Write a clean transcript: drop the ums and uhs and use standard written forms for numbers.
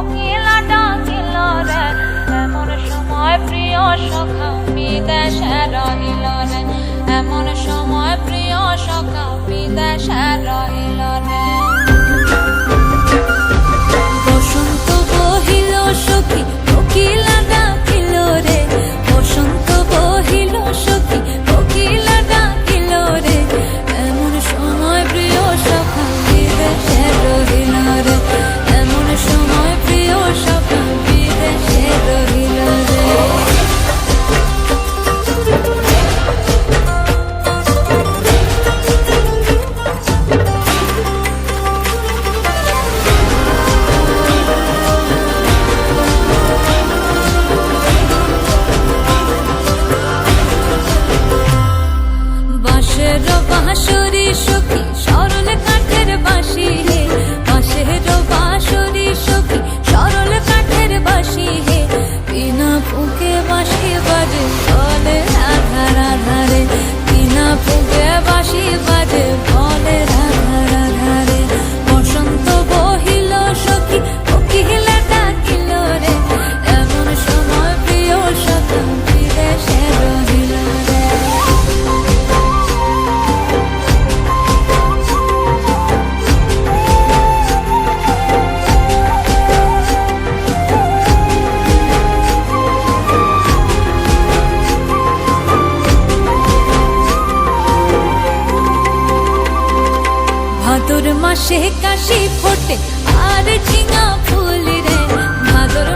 কোকিলা ডাকিল রে এমন সময় প্রিয় সখা বিদেশে রহিল রে এমন সময় প্রিয় সখা বিদেশে রহিল রে বসন্ত বহিল সখী কোকিলা ডাকিল রে বসন্ত বহিল সখী কোকিলা ডাকিল রে এমন সময় প্রিয় সখা বিদেশে রহিল রে এমন সময় প্রিয় সখা বিদেশে রহিল রে বাঁশের বাঁশরি সখী সরল কাঠের বাঁশি হে বাঁশের বাঁশরি সখী সরল কাঠের বাঁশি হে বিনা ফুঁকে বাঁশি বাজে বলে রাধা রাধা রে বিনা ফুঁকে বাঁশি বাজে বলে রাধা রাধা রে বসন্ত বহিল সখী কোকিলা ডাকিল রে এমন সময় প্রিয় সখা বিদেশে রহিল রে ভাদর মাসে কাশি ফোটে আর ঝিঙা ফুল রে ভাদর